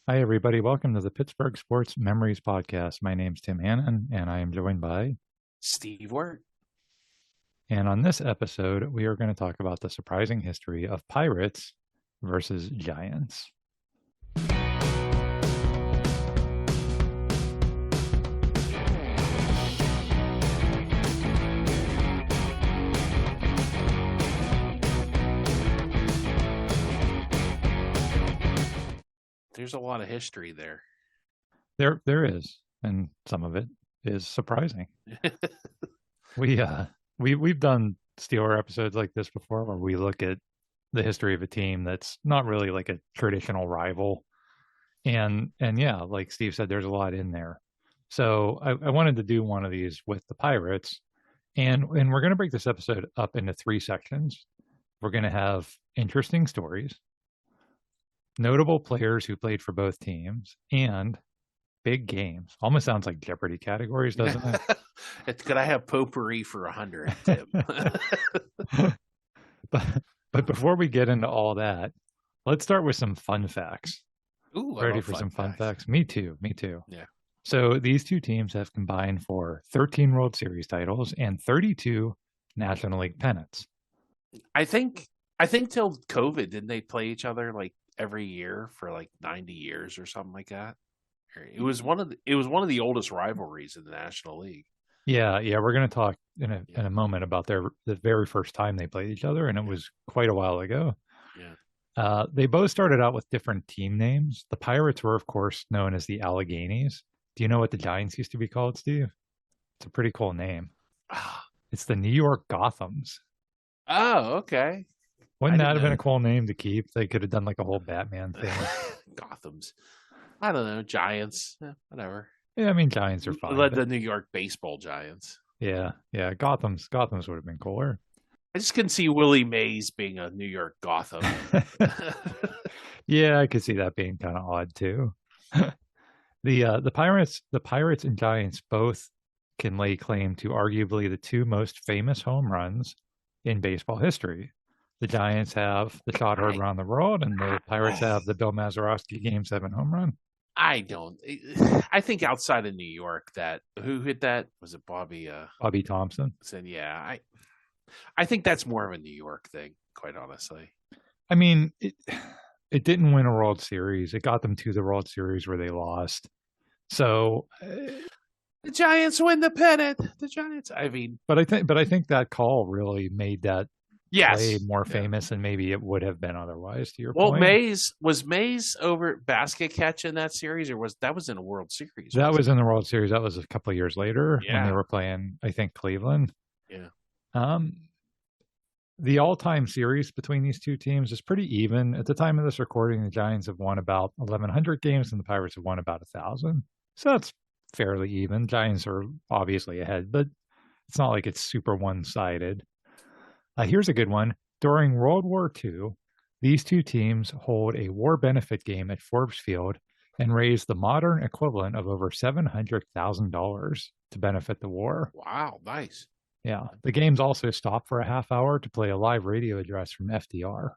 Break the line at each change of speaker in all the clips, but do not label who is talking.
Hi, everybody. Welcome to the Pittsburgh Sports Memories Podcast. My name's Tim Hannon, and I am joined by.
Steve Wirt.
And on this episode, we are going to talk about the surprising history of Pirates versus Giants.
There's a lot of history there.
There is, and some of it is surprising. We've done Steeler episodes like this before, where we look at the history of a team that's not really like a traditional rival, and yeah, like Steve said, there's a lot in there. So I wanted to do one of these with the Pirates, and we're going to break this episode up into three sections. We're going to have interesting stories, notable players who played for both teams, and big games. Almost sounds like Jeopardy categories, doesn't it?
Could I have potpourri for 100, Tim?
but before we get into all that, let's start with some fun facts.
Ooh,
ready for some fun facts? Me too.
Yeah.
So these two teams have combined for 13 World Series titles and 32 National League pennants.
I think till COVID, didn't they play each other like every year for like 90 years or something like that? It was one of the oldest rivalries in the National League.
Yeah, we're going to talk in a moment about the very first time they played each other, and it was quite a while ago.
Yeah.
They both started out with different team names. The Pirates were, of course, known as the Alleghenies. Do you know what the Giants used to be called, Steve? It's a pretty cool name. It's the New York Gothams.
Oh, okay.
Wouldn't that have been a cool name to keep? They could have done like a whole Batman thing.
Gothams. I don't know. Giants. Whatever.
Yeah, I mean, Giants are fine.
Led the New York baseball Giants.
Yeah. Gothams would have been cooler.
I just couldn't see Willie Mays being a New York Gotham.
Yeah, I could see that being kind of odd too. The Pirates and Giants both can lay claim to arguably the two most famous home runs in baseball history. The Giants have the shot heard around the world, and the Pirates have the Bill Mazeroski Game 7 home run.
I think outside of New York, that who hit that was it Bobby
Thompson.
Said yeah, I think that's more of a New York thing, quite honestly.
I mean, it didn't win a World Series. It got them to the World Series where they lost. So
the Giants win the pennant. The Giants. I mean,
but I think that call really made that play more famous than maybe it would have been otherwise. To your point.
Was Mays over basket catch in that series, or was in a World Series?
That was in the World Series. That was a couple of years later when they were playing, I think, Cleveland.
Yeah.
The all-time series between these two teams is pretty even. At the time of this recording, the Giants have won about 1,100 games, and the Pirates have won about 1,000. So that's fairly even. Giants are obviously ahead, but it's not like it's super one-sided. Here's a good one. During World War II, these two teams hold a war benefit game at Forbes Field and raise the modern equivalent of over $700,000 to benefit the war.
Wow, nice.
Yeah. The games also stopped for a half hour to play a live radio address from FDR.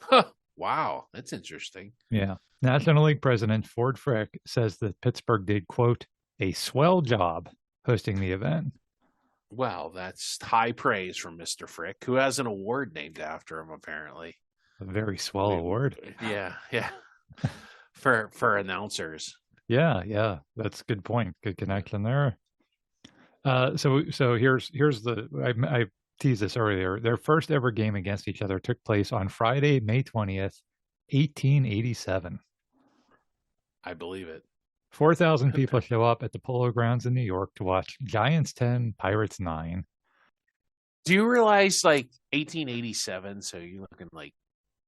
Huh. Wow, that's interesting.
Yeah. National League President Ford Frick says that Pittsburgh did, quote, a swell job hosting the event.
Well, that's high praise from Mr. Frick, who has an award named after him, apparently.
A very swell award.
Yeah. for announcers.
Yeah. That's a good point. Good connection there. So here's I teased this earlier. Their first ever game against each other took place on Friday, May 20th, 1887.
I believe it.
4,000 people show up at the Polo Grounds in New York to watch Giants 10, Pirates 9.
Do you realize, like, 1887, so you're looking like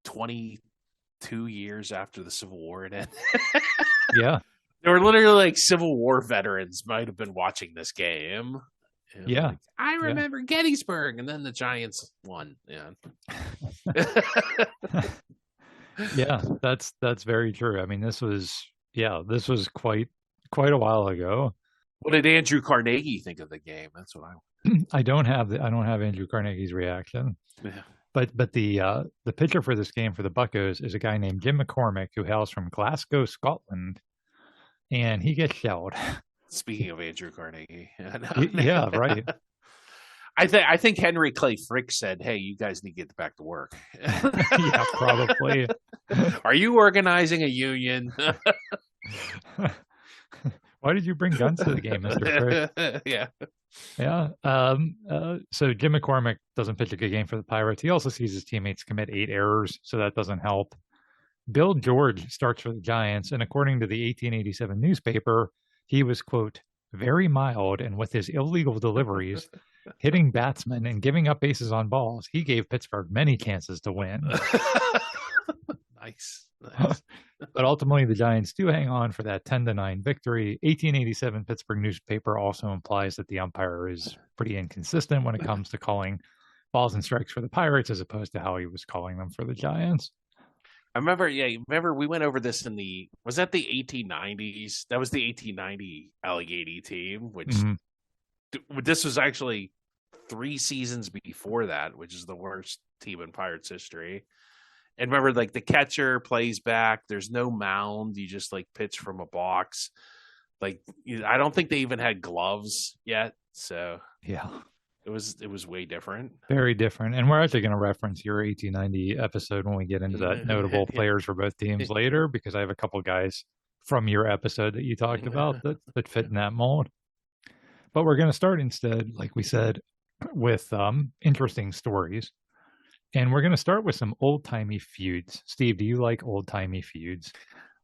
22 years after the Civil War ended?
Yeah.
There were literally, like, Civil War veterans might have been watching this game.
Yeah.
Like, I remember Gettysburg, and then the Giants won. Yeah.
Yeah, that's very true. I mean, this was quite a while ago.
What did Andrew Carnegie think of the game? That's what
I don't have Andrew Carnegie's reaction.
Yeah.
But the pitcher for this game for the Buccos is a guy named Jim McCormick who hails from Glasgow, Scotland, and he gets shelled.
Speaking of Andrew Carnegie,
Yeah, right.
I think Henry Clay Frick said, "Hey, you guys need to get back to work."
Yeah, probably.
Are you organizing a union?
Why did you bring guns to the game, Mr. Frick?
Yeah.
Yeah. So Jim McCormick doesn't pitch a good game for the Pirates. He also sees his teammates commit 8 errors, so that doesn't help. Bill George starts for the Giants, and according to the 1887 newspaper, he was, quote, very mild, and with his illegal deliveries, hitting batsmen and giving up bases on balls, he gave Pittsburgh many chances to win.
Nice.
But ultimately, the Giants do hang on for that 10-9 victory. 1887 Pittsburgh newspaper also implies that the umpire is pretty inconsistent when it comes to calling balls and strikes for the Pirates as opposed to how he was calling them for the Giants.
I remember, remember we went over this was that the 1890s? That was the 1890 Allegheny team, which this was actually 3 seasons before that, which is the worst team in Pirates history. And remember, like the catcher plays back. There's no mound. You just like pitch from a box. Like I don't think they even had gloves yet. So
yeah,
it was way different.
Very different. And we're actually going to reference your 1890 episode when we get into that notable players for both teams later, because I have a couple guys from your episode that you talked about that fit in that mold. But we're going to start instead, like we said, with interesting stories. And we're going to start with some old-timey feuds. Steve, do you like old-timey feuds?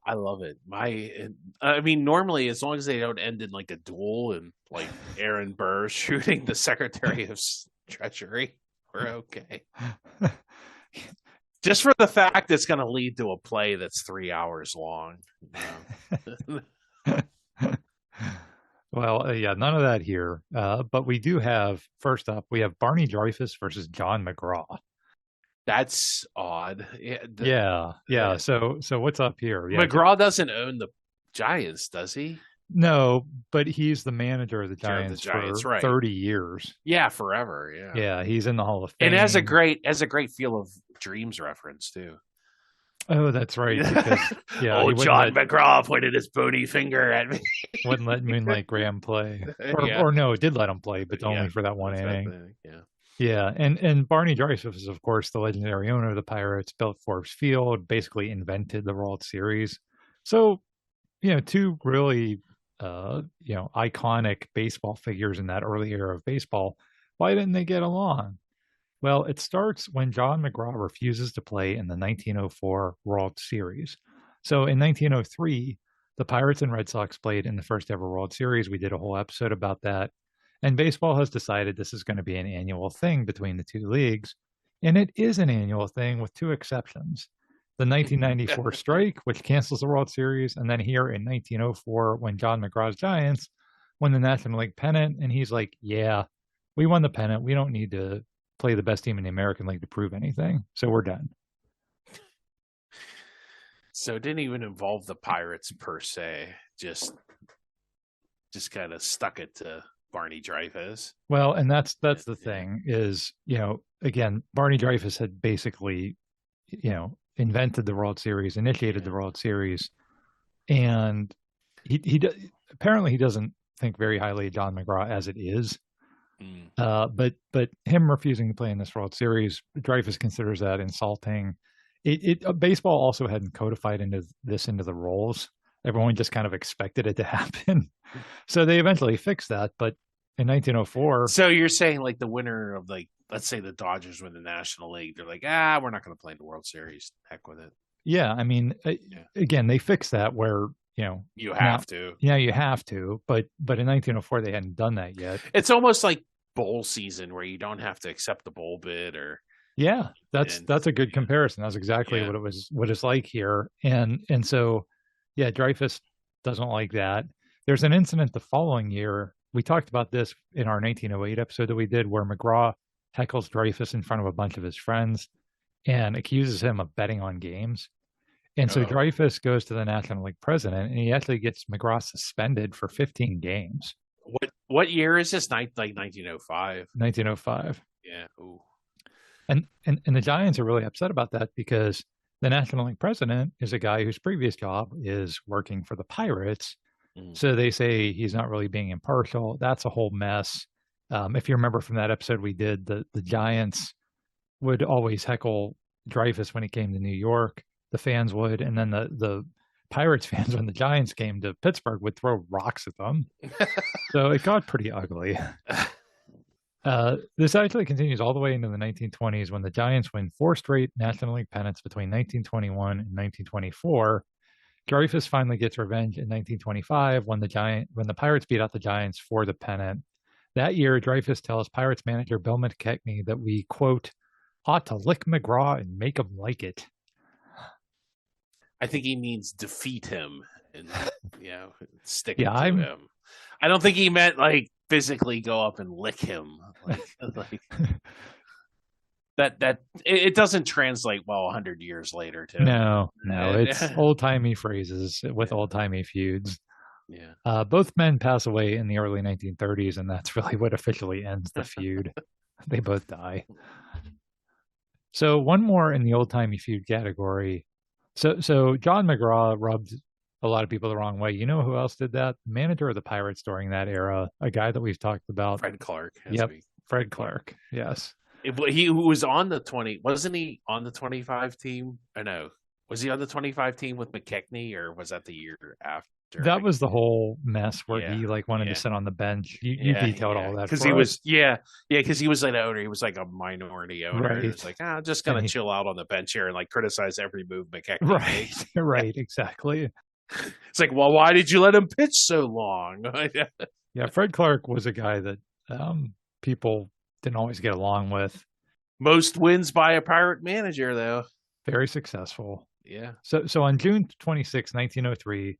I love it. I mean, normally, as long as they don't end in like a duel and like Aaron Burr shooting the Secretary of Treasury, we're okay. Just for the fact it's going to lead to a play that's 3 hours long. You know?
Well, yeah, none of that here. But we do have, first up, we have Barney Dreyfuss versus John McGraw.
That's odd.
Yeah. So what's up here? Yeah,
McGraw doesn't own the Giants, does he?
No, but he's the manager of the Giants, for
right.
30 years.
Yeah, forever. Yeah,
he's in the Hall of Fame.
And has a great Field of Dreams reference too.
Oh, that's right. Because,
John McGraw pointed his bony finger at me.
Wouldn't let Moonlight Graham play, or no, did let him play, but only for that one inning. Yeah, and Barney Dreyfuss is, of course, the legendary owner of the Pirates, built Forbes Field, basically invented the World Series. So, two really, iconic baseball figures in that early era of baseball. Why didn't they get along? Well, it starts when John McGraw refuses to play in the 1904 World Series. So in 1903, the Pirates and Red Sox played in the first ever World Series. We did a whole episode about that. And baseball has decided this is going to be an annual thing between the two leagues. And it is an annual thing with 2 exceptions. The 1994 strike, which cancels the World Series. And then here in 1904, when John McGraw's Giants won the National League pennant. And he's like, yeah, we won the pennant. We don't need to play the best team in the American League to prove anything. So we're done.
So it didn't even involve the Pirates per se. Just kind of stuck it to Barney Dreyfuss.
Well, and that's the thing is, again, Barney Dreyfuss had basically, invented the World Series, initiated the World Series, and he apparently he doesn't think very highly of John McGraw as it is. But him refusing to play in this World Series, Dreyfuss considers that insulting. Baseball also hadn't codified into the rules. Everyone just kind of expected it to happen. So they eventually fixed that. But in 1904.
So you're saying like the winner of let's say the Dodgers win the National League, they're like, we're not going to play in the World Series. Heck with it.
Yeah. I mean, again, they fixed that where,
you have to.
Yeah, you have to. But in 1904, they hadn't done that yet.
It's almost like bowl season where you don't have to accept the bowl bid or.
Yeah, that's a good comparison. That's exactly what it's like here. And so, yeah, Dreyfuss doesn't like that. There's an incident the following year. We talked about this in our 1908 episode that we did, where McGraw heckles Dreyfuss in front of a bunch of his friends and accuses him of betting on games. And so Dreyfuss goes to the National League president, and he actually gets McGraw suspended for 15 games.
What year is this? Like 1905?
1905.
Yeah. Ooh.
And the Giants are really upset about that because the National League president is a guy whose previous job is working for the Pirates.
Mm.
So they say he's not really being impartial. That's a whole mess. If you remember from that episode we did, the Giants would always heckle Dreyfus when he came to New York. The fans would, and then the Pirates fans when the Giants came to Pittsburgh would throw rocks at them. So it got pretty ugly. This actually continues all the way into the 1920s when the Giants win four straight National League pennants between 1921 and 1924. Dreyfus finally gets revenge in 1925 when the Pirates beat out the Giants for the pennant. That year, Dreyfus tells Pirates manager Bill McKechnie that we, quote, ought to lick McGraw and make him like it.
I think he means defeat him and stick
Yeah,
it to him. I don't think he meant like physically go up and lick him. Like that it doesn't translate well 100 years later too.
No, it's old-timey phrases with old-timey feuds.
Yeah.
Both men pass away in the early 1930s, and that's really what officially ends the feud. They both die. So one more in the old-timey feud category. So John McGraw rubbed a lot of people the wrong way. You know who else did that? The manager of the Pirates during that era, a guy that we've talked about.
Fred Clark.
Yep, Fred Clark. Yes.
He was on the 20, wasn't he on the 25 team? I know. Was he on the 25 team with McKechnie, or was that the year after?
That was the whole mess where he wanted to sit on the bench. You detailed all that
because he was because he was an owner. He was like a minority owner. Right. It's like I'm just gonna chill out on the bench here and like criticize every move McKechnie makes.
Right, exactly.
It's like, well, why did you let him pitch so long?
Yeah, Fred Clark was a guy that people didn't always get along with.
Most wins by a Pirate manager, though.
Very successful.
Yeah.
So on June 26, 1903,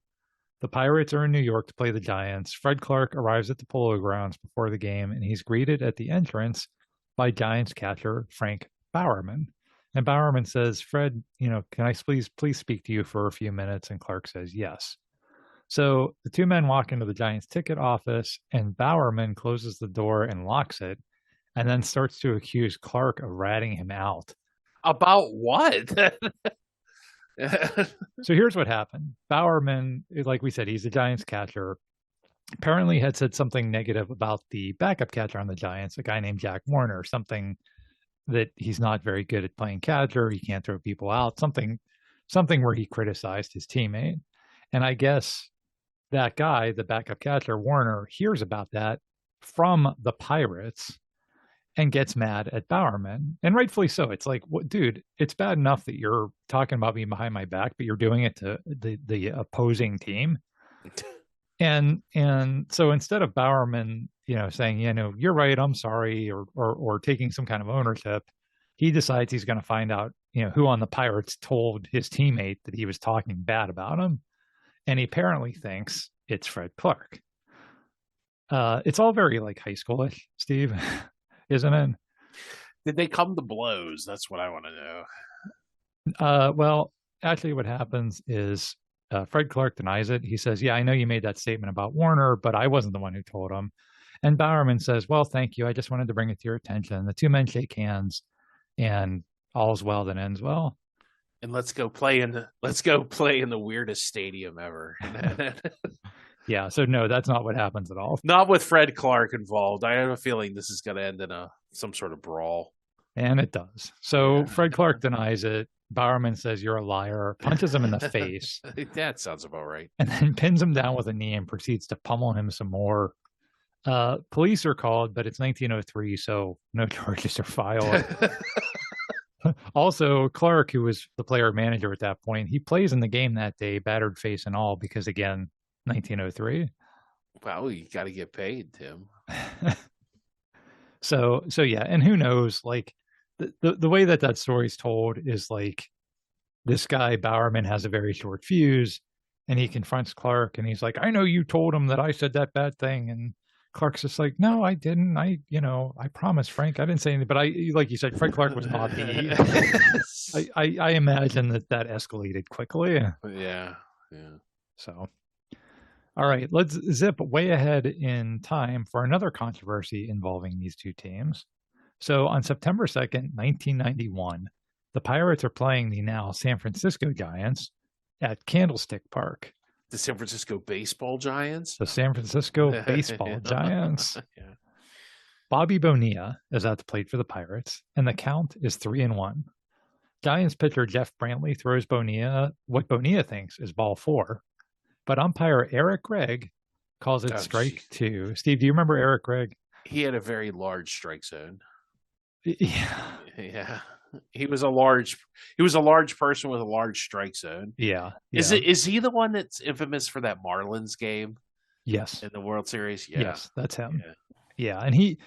the Pirates are in New York to play the Giants. Fred Clark arrives at the Polo Grounds before the game, and he's greeted at the entrance by Giants catcher Frank Bowerman. And Bowerman says, Fred, can I please speak to you for a few minutes? And Clark says, yes. So the two men walk into the Giants ticket office, and Bowerman closes the door and locks it, and then starts to accuse Clark of ratting him out.
About what?
So here's what happened. Bowerman, like we said, he's the Giants catcher, apparently had said something negative about the backup catcher on the Giants, a guy named Jack Warner, something that he's not very good at playing catcher, he can't throw people out, something where he criticized his teammate. And I guess that guy, the backup catcher, Warner, hears about that from the Pirates and gets mad at Bowerman, and rightfully so. It's like, dude, it's bad enough that you're talking about me behind my back, but you're doing it to the opposing team. And so instead of Bowerman, saying, you're right, I'm sorry, or taking some kind of ownership, he decides he's going to find out, who on the Pirates told his teammate that he was talking bad about him. And he apparently thinks it's Fred Clark. It's all very like high schoolish, Steve, isn't it?
Did they come to blows? That's what I want to know.
Well, actually what happens is Fred Clark denies it. He says, yeah, I know you made that statement about Warner, but I wasn't the one who told him. And Bowerman says, well, thank you. I just wanted to bring it to your attention. The two men shake hands, and all's well that ends well.
And let's go play in the weirdest stadium ever.
Yeah, so no, that's not what happens at all.
Not with Fred Clark involved. I have a feeling this is going to end in some sort of brawl.
And it does. So Fred Clark denies it. Bowerman says, you're a liar, punches him in the face.
That sounds about right.
And then pins him down with a knee and proceeds to pummel him some more. Police are called, but it's 1903, so no charges are filed. Also, Clark, who was the player manager at that point, he plays in the game that day, battered face and all, because again, 1903.
Well, you got to get paid, Tim.
So yeah, and who knows? Like the way that story's told is like this guy Bowerman has a very short fuse, and he confronts Clark, and he's like, "I know you told him that I said that bad thing," and Clark's just like, no, I didn't. I promise, Frank, I didn't say anything. But like you said, Fred Clark was not the. I imagine that escalated quickly.
Yeah.
So, all right, let's zip way ahead in time for another controversy involving these two teams. So on September 2nd, 1991, the Pirates are playing the now San Francisco Giants at Candlestick Park.
The San Francisco Baseball Giants.
The San Francisco Baseball Giants.
Yeah.
Bobby Bonilla is at the plate for the Pirates, and the count is 3-1. Giants pitcher Jeff Brantley throws Bonilla what Bonilla thinks is ball 4, but umpire Eric Gregg calls it strike 2. Steve, do you remember Eric Gregg?
He had a very large strike zone.
Yeah.
Yeah. He was a large person with a large strike zone.
Yeah.
Is he the one that's infamous for that Marlins game?
Yes.
In the World Series? Yeah.
Yes, that's him. Yeah. And he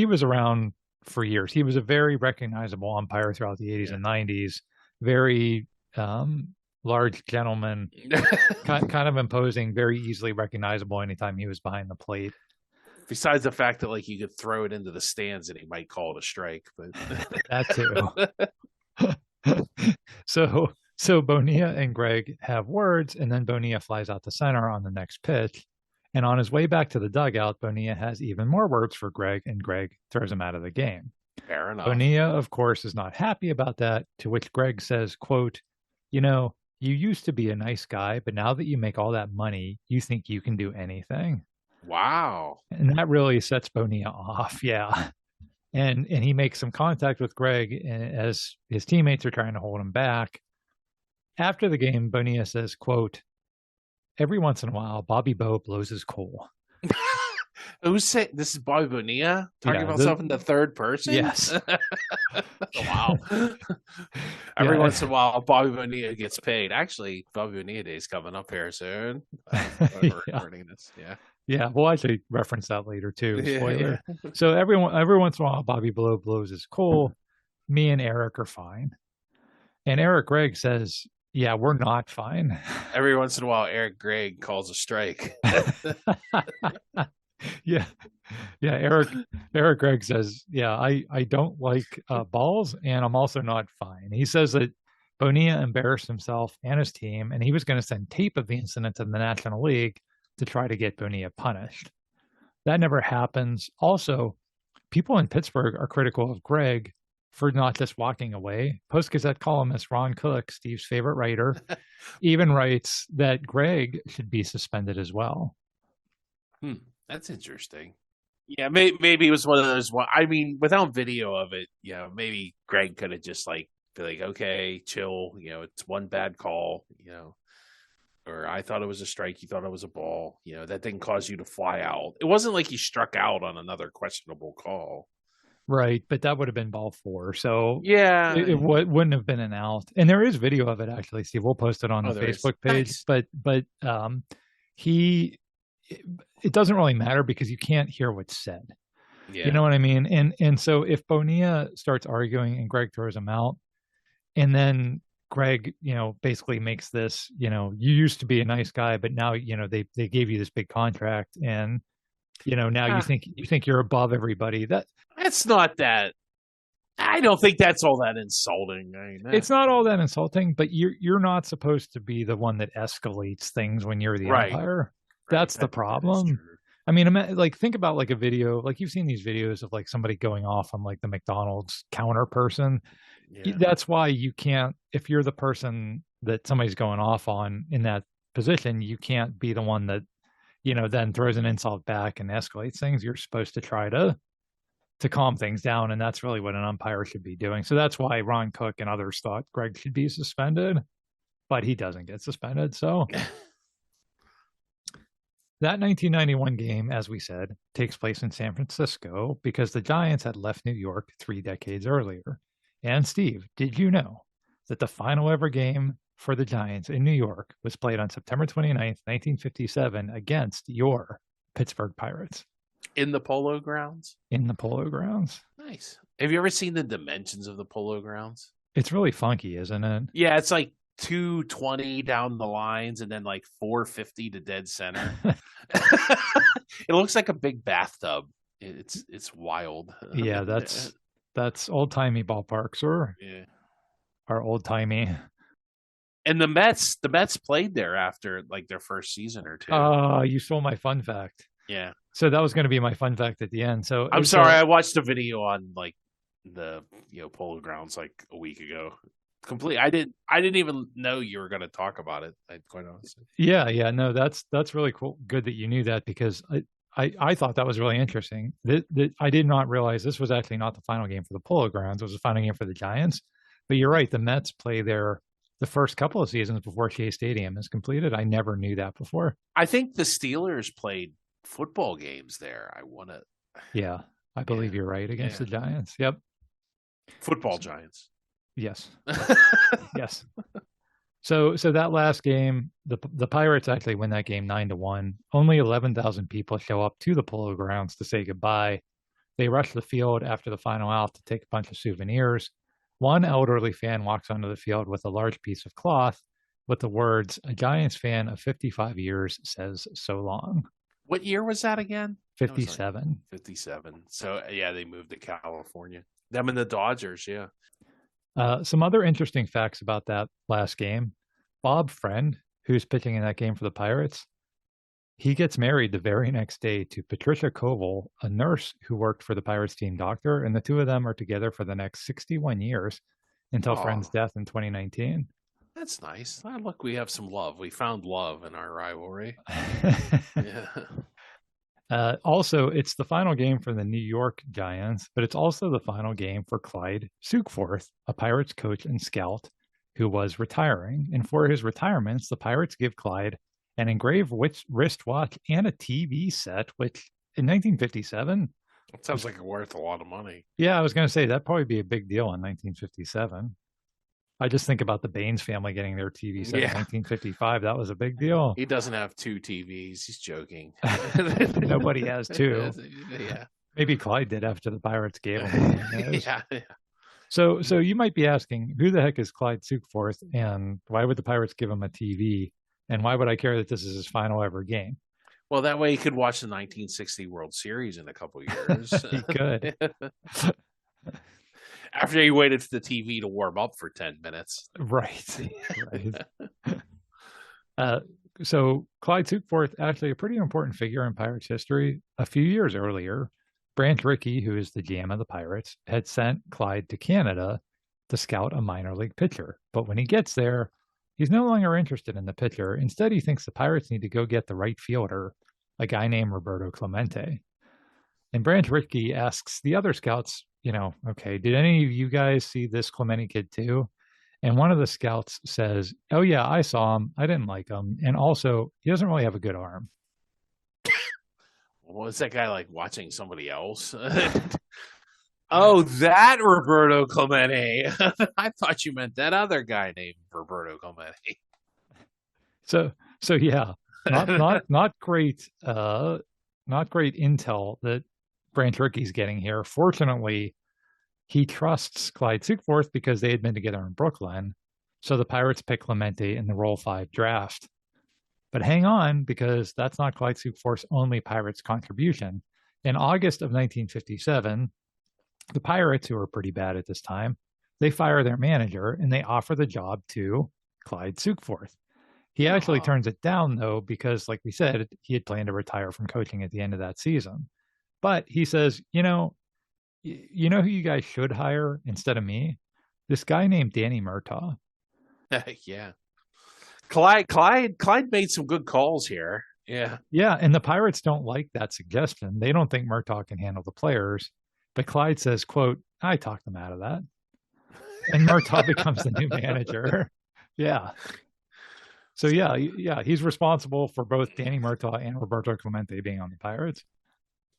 was around for years. He was a very recognizable umpire throughout the 80s and 90s. Very large gentleman, kind of imposing, very easily recognizable anytime he was behind the plate.
Besides the fact that like you could throw it into the stands and he might call it a strike, but
that too. So Bonilla and Gregg have words, and then Bonilla flies out to center on the next pitch. And on his way back to the dugout, Bonilla has even more words for Gregg, and Gregg throws him out of the game.
Fair enough.
Bonilla, of course, is not happy about that, to which Gregg says, quote, you used to be a nice guy, but now that you make all that money, you think you can do anything.
Wow.
And that really sets Bonilla off. Yeah. And he makes some contact with Gregg as his teammates are trying to hold him back. After the game, Bonilla says, quote, every once in a while, Bobby Bo blows his cool.
Who's saying this is Bobby Bonilla talking about himself in the third person?
Yes.
Wow. Every once in a while, Bobby Bonilla gets paid. Actually, Bobby Bonilla Day is coming up here soon. Recording this. Yeah.
Yeah, we'll actually reference that later too. Spoiler. Yeah. So every once in a while, Bobby blows his cool. Me and Eric are fine. And Eric Gregg says, yeah, we're not fine.
Every once in a while, Eric Gregg calls a strike.
Yeah. Eric Gregg says, yeah, I don't like balls, and I'm also not fine. He says that Bonilla embarrassed himself and his team, and he was going to send tape of the incident to the National League to try to get Bonilla punished. That never happens. Also, people in Pittsburgh are critical of Gregg for not just walking away. Post-Gazette columnist Ron Cook, Steve's favorite writer, even writes that Gregg should be suspended as well.
That's interesting. Yeah, maybe it was one of those. I mean, without video of it, maybe Gregg could have just be like, okay, chill. It's one bad call. Or I thought it was a strike. You thought it was a ball. That didn't cause you to fly out. It wasn't like he struck out on another questionable call.
Right, but that would have been ball 4. So
yeah,
it wouldn't have been an out. And there is video of it, actually, Steve. We'll post it on the Facebook page. Nice. But it doesn't really matter because you can't hear what's said. Yeah. You know what I mean? And so if Bonilla starts arguing and Gregg throws him out, and then Gregg, basically makes this, you used to be a nice guy, but now, they gave you this big contract, and now you think you're above everybody.
That's not that. I don't think that's all that insulting.
It's not all that insulting, but you're not supposed to be the one that escalates things when you're the umpire. That's the problem. I mean, think about a video, you've seen these videos of somebody going off on the McDonald's counter person. Yeah. That's why you can't, if you're the person that somebody's going off on in that position, you can't be the one that, then throws an insult back and escalates things. You're supposed to try to calm things down. And that's really what an umpire should be doing. So that's why Ron Cook and others thought Gregg should be suspended, but he doesn't get suspended. So that 1991 game, as we said, takes place in San Francisco because the Giants had left New York 3 decades earlier. And Steve, did you know that the final ever game for the Giants in New York was played on September 29th, 1957 against your Pittsburgh Pirates?
In the Polo Grounds?
In the Polo Grounds.
Nice. Have you ever seen the dimensions of the Polo Grounds?
It's really funky, isn't it?
Yeah, it's 220 down the lines and then 450 to dead center. It looks like a big bathtub. It's wild.
Yeah, that's old timey ballparks, or are old timey.
And the Mets played there after their first season or two.
You stole my fun fact.
Yeah.
So that was going to be my fun fact at the end. So
I'm
it's
sorry,
a
I watched a video on like the polo grounds like a week ago. Complete. I didn't even know you were going to talk about it. I quite honestly.
yeah, no, that's really cool. Good that you knew that because I thought that was really interesting. That I did not realize this was actually not the final game for the Polo Grounds. It was the final game for the Giants. But you're right, the Mets play there the first couple of seasons before Shea Stadium is completed. I never knew that before.
I think the Steelers played football games there. I want to.
Yeah, I
Yeah,
believe you're right against
yeah.
the Giants. Yep.
Football Giants.
Yes. Yes. So that last game, the Pirates actually win that game 9-1. Only 11,000 people show up to the Polo Grounds to say goodbye. They rush the field after the final out to take a bunch of souvenirs. One elderly fan walks onto the field with a large piece of cloth with the words, "A Giants fan of 55 years says so long."
What year was that again? That was like
57.
57. So yeah, they moved to California. Them and the Dodgers. Yeah.
Some other interesting facts about that last game. Bob Friend, who's pitching in that game for the Pirates, he gets married the very next day to Patricia Koval, a nurse who worked for the Pirates team doctor, and the two of them are together for the next 61 years until Friend's
Oh,
death in 2019.
that's nice. Oh, look, we have some love. We found love in our rivalry. Yeah.
Also, it's the final game for the New York Giants, but it's also the final game for Clyde Sukeforth, a Pirates coach and scout who was retiring. And for his retirements, the Pirates give Clyde an engraved wristwatch and a TV set, which in 1957,
It sounds like it's worth a lot of money.
yeah, I was going to say that'd probably be a big deal in 1957. I just think about the Baines family getting their TV set in
Yeah.
1955. That was a big deal.
He doesn't have two TVs. He's joking.
Nobody has two.
Yeah.
Maybe Clyde did after the Pirates gave him one. Who knows?
Yeah.
So you might be asking, who the heck is Clyde Sukeforth, and why would the Pirates give him a TV, and why would I care that this is his final ever game?
Well, that way he could watch the 1960 World Series in a couple years.
He could,
After he waited for the TV to warm up for 10 minutes.
right? Right. Uh, so Clyde Sukeforth, actually a pretty important figure in Pirates history. A few years earlier, Branch Rickey, who is the GM of the Pirates, had sent Clyde to Canada to scout a minor league pitcher. But when he gets there, he's no longer interested in the pitcher. Instead, he thinks the Pirates need to go get the right fielder, a guy named Roberto Clemente. And Branch Rickey asks the other scouts, okay, did any of you guys see this Clemente kid too? And one of the scouts says, "Oh, yeah, I saw him. I didn't like him. And also, he doesn't really have a good arm."
Was that guy like watching somebody else? Oh, that Roberto Clemente. I thought you meant that other guy named Roberto Clemente.
So yeah, not great not great intel that Branch Rickey's getting here. Fortunately, he trusts Clyde Sukeforth because they had been together in Brooklyn. So the Pirates pick Clemente in the Roll 5 draft. But hang on, because that's not Clyde Sukeforth's only Pirates contribution. In August of 1957, the Pirates, who are pretty bad at this time, they fire their manager and they offer the job to Clyde Sukeforth. He actually turns it down, though, because, like we said, he had planned to retire from coaching at the end of that season. But he says, who you guys should hire instead of me? This guy named Danny Murtaugh.
Yeah. Clyde made some good calls here. Yeah.
Yeah, and the Pirates don't like that suggestion. They don't think Murtaugh can handle the players. But Clyde says, quote, "I talked them out of that." And Murtaugh becomes the new manager. Yeah. So yeah, he's responsible for both Danny Murtaugh and Roberto Clemente being on the Pirates.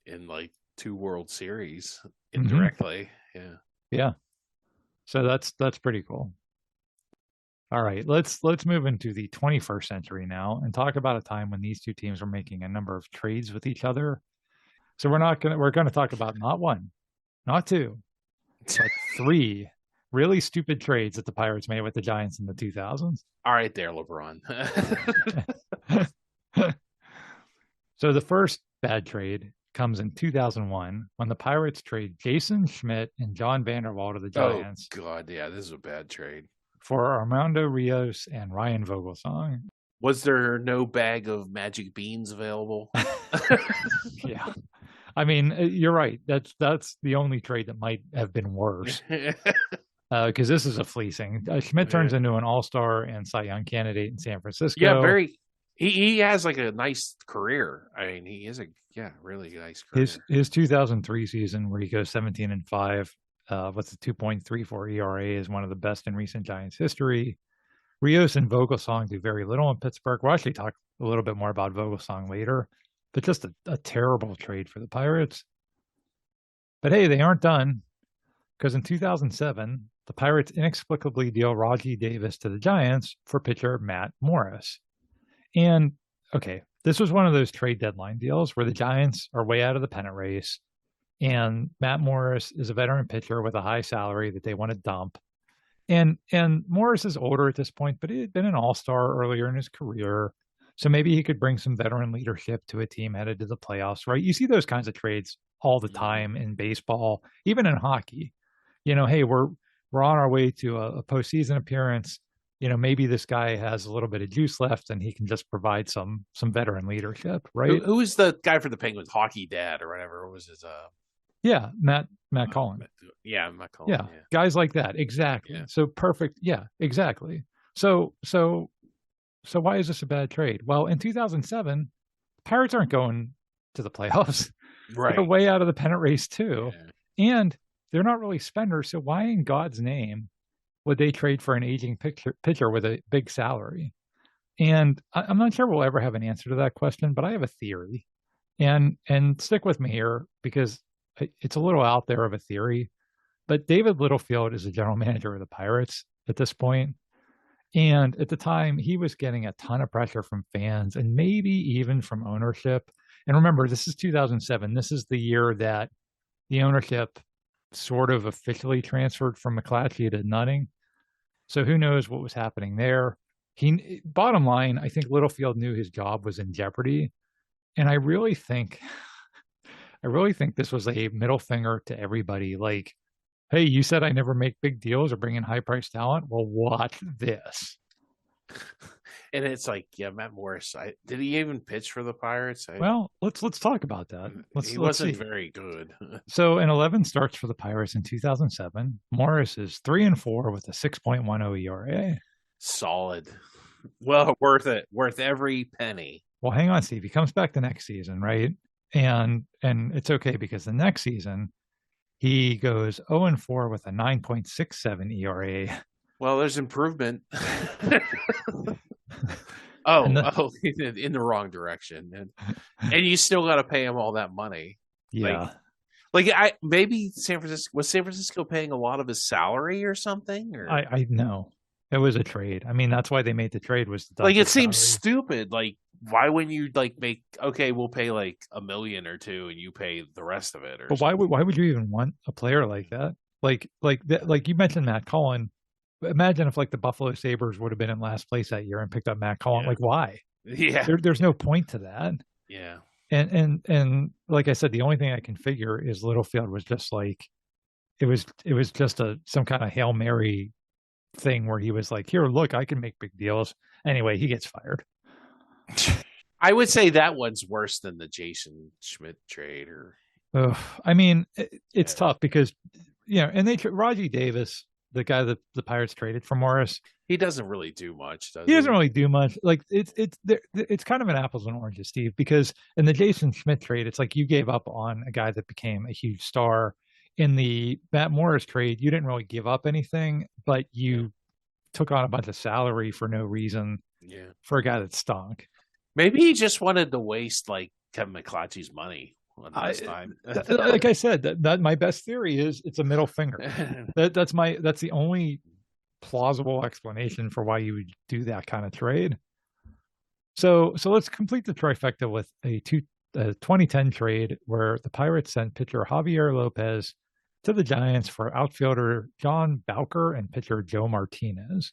In like 2 World Series indirectly.
Mm-hmm. Yeah. So that's pretty cool. All right, let's move into the 21st century now and talk about a time when these two teams were making a number of trades with each other. So we're gonna talk about not one, not two, but 3 really stupid trades that the Pirates made with the Giants in the 2000s.
All right, there, LeBron.
So the first bad trade comes in 2001 when the Pirates trade Jason Schmidt and John Vanderwall to the Giants.
Oh, God, yeah, this is a bad trade.
For Armando Rios and Ryan Vogelsong.
Was there no bag of magic beans available?
Yeah. I mean, you're right. That's the only trade that might have been worse because this is a fleecing. Schmidt turns
Yeah.
into an all-star and Cy Young candidate in San
Yeah,
Francisco.
very. He has like a nice career. I mean, he is a really nice career.
His 2003 season where he goes 17-5 with a 2.34 ERA is one of the best in recent Giants history. Rios and Vogelsong do very little in Pittsburgh. We'll actually talk a little bit more about Vogelsong later, but just a terrible trade for the Pirates. But hey, they aren't done because in 2007, the Pirates inexplicably deal Raji Davis to the Giants for pitcher Matt Morris. And okay, this was one of those trade deadline deals where the Giants are way out of the pennant race, and Matt Morris is a veteran pitcher with a high salary that they want to dump. And Morris is older at this point, but he had been an all-star earlier in his career. So maybe he could bring some veteran leadership to a team headed to the playoffs, right? You see those kinds of trades all the time in baseball, even in hockey. Hey, we're on our way to a postseason appearance. Maybe this guy has a little bit of juice left and he can just provide some veteran leadership, right?
Who was the guy for the Penguins? Hockey Dad or whatever. What was his?
Yeah, Matt Cullen.
Yeah, Matt Cullen.
Yeah, guys like that. Exactly. Yeah. So perfect. Yeah, exactly. So why is this a bad trade? Well, in 2007, Pirates aren't going to the playoffs.
Right.
They're way out of the pennant race too. Yeah. And they're not really spenders. So why in God's name would they trade for an aging pitcher with a big salary? And I'm not sure we'll ever have an answer to that question, but I have a theory. And stick with me here because it's a little out there of a theory. But David Littlefield is the general manager of the Pirates at this point. And at the time, he was getting a ton of pressure from fans and maybe even from ownership. And remember, this is 2007. This is the year that the ownership sort of officially transferred from McClatchy to Nutting. So who knows what was happening there. Bottom line, I think Littlefield knew his job was in jeopardy. And I really think this was a middle finger to everybody. Like, hey, you said I never make big deals or bring in high priced talent. Well, watch this.
And it's like, yeah, Matt Morris. Did he even pitch for the Pirates?
Well, let's talk about that.
He wasn't very good.
So in 11 starts for the Pirates in 2007, Morris is 3-4 with a 6.10 ERA.
Solid. Well, worth it. Worth every penny.
Well, hang on, Steve. He comes back the next season, right? And it's okay because the next season he goes 0-4 with a 9.67 ERA.
Well, there's improvement. in the wrong direction, and you still got to pay him all that money.
Yeah,
maybe San Francisco paying a lot of his salary or something? Or
I know it was a trade. I mean, that's why they made the trade was to
it seems stupid. Like, why wouldn't you make we'll pay like $1 million or $2 million and you pay the rest of it?
But why would you even want a player like that? Like you mentioned Matt Cullen. Imagine if like the Buffalo Sabres would have been in last place that year and picked up Matt Cullen. Yeah. Like why?
Yeah,
there's no point to that.
Yeah,
and like I said, the only thing I can figure is Littlefield was just like it was just some kind of Hail Mary thing where he was like, here, look, I can make big deals. Anyway, he gets fired.
I would say that one's worse than the Jason Schmidt trade.
I mean, it's tough because and Raji Davis, the guy that the Pirates traded for Morris,
he doesn't really do much.
He doesn't really do much. Like it's kind of an apples and oranges, Steve, because in the Jason Schmidt trade, it's like you gave up on a guy that became a huge star. In the Matt Morris trade, you didn't really give up anything, but you took on a bunch of salary for no reason.
Yeah,
for a guy that stunk.
Maybe he just wanted to waste like Kevin McClatchy's money. Time.
Like I said, that my best theory is it's a middle finger. That's the only plausible explanation for why you would do that kind of trade. So let's complete the trifecta with a 2010 trade where the Pirates sent pitcher Javier Lopez to the Giants for outfielder John Bowker and pitcher Joe Martinez.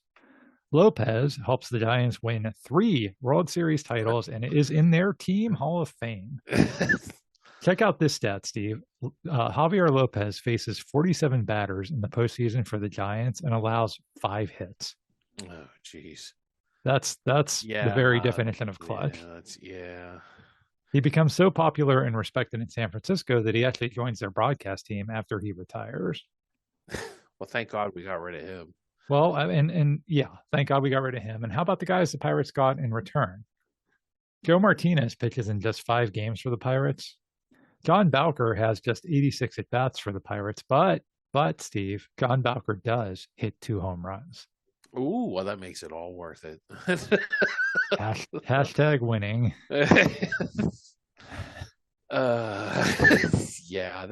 Lopez helps the Giants win 3 World Series titles and is in their team Hall of Fame. Check out this stat, Steve. Javier Lopez faces 47 batters in the postseason for the Giants and allows 5 hits.
Oh, jeez.
That's the very
Yeah,
definition of clutch.
yeah.
He becomes so popular and respected in San Francisco that he actually joins their broadcast team after he retires.
Well, thank God we got rid of him.
Well, and yeah, thank God we got rid of him. And how about the guys the Pirates got in return? Joe Martinez pitches in just 5 games for the Pirates. John Bowker has just 86 at bats for the Pirates, but Steve, John Bowker does hit 2 home runs.
Ooh, well, that makes it all worth it.
Hashtag winning.
Yeah,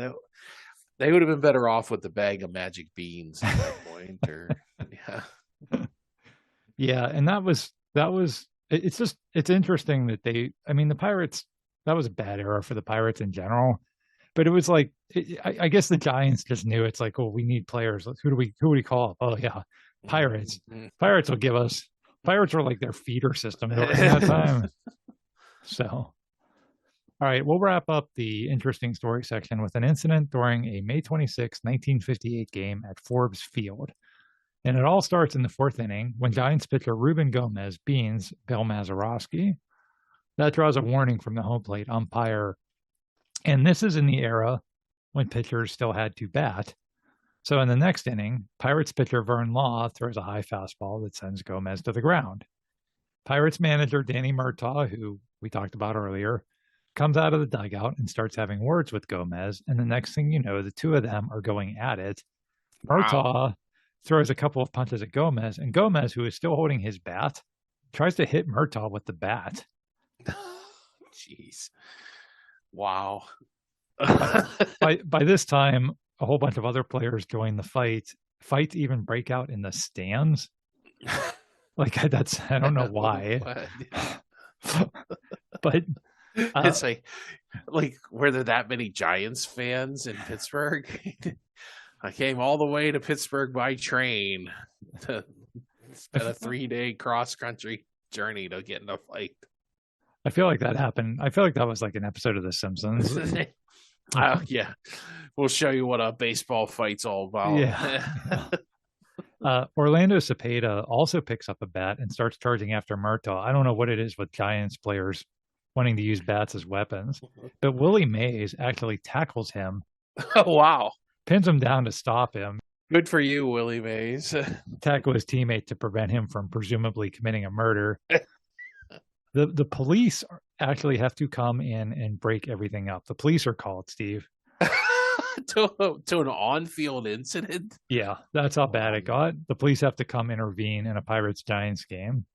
they would have been better off with the bag of magic beans at that point, or yeah.
Yeah, and it's interesting that the Pirates, that was a bad era for the Pirates in general, but it was like I guess the Giants just knew it's like, oh, we need players. Who do we call up? Oh yeah, Pirates. Pirates will give us. Pirates were like their feeder system during that time. So, all right, we'll wrap up the interesting story section with an incident during a May 26, 1958 game at Forbes Field. And it all starts in the 4th inning when Giants pitcher Ruben Gomez beans Bill Mazeroski. That draws a warning from the home plate umpire. And this is in the era when pitchers still had to bat. So in the next inning, Pirates pitcher Vern Law throws a high fastball that sends Gomez to the ground. Pirates manager Danny Murtaugh, who we talked about earlier, comes out of the dugout and starts having words with Gomez. And the next thing you know, the two of them are going at it. Murtaugh throws a couple of punches at Gomez, and Gomez, who is still holding his bat, tries to hit Murtaugh with the bat.
Jeez. Wow.
By this time, a whole bunch of other players join the fight. Fights even break out in the stands. Like I don't know why. But
it's like were there that many Giants fans in Pittsburgh? I came all the way to Pittsburgh by train to spend a 3-day cross-country journey to get in a fight.
I feel like that happened. I feel like that was like an episode of The Simpsons.
Yeah. We'll show you what a baseball fight's all about.
Yeah. Orlando Cepeda also picks up a bat and starts charging after Murtaugh. I don't know what it is with Giants players wanting to use bats as weapons, but Willie Mays actually tackles him.
Oh, wow.
Pins him down to stop him.
Good for you, Willie Mays.
Tackle his teammate to prevent him from presumably committing a murder. The police actually have to come in and break everything up. The police are called, Steve.
to an on-field incident?
Yeah, that's how bad it got. The police have to come intervene in a Pirates-Giants game.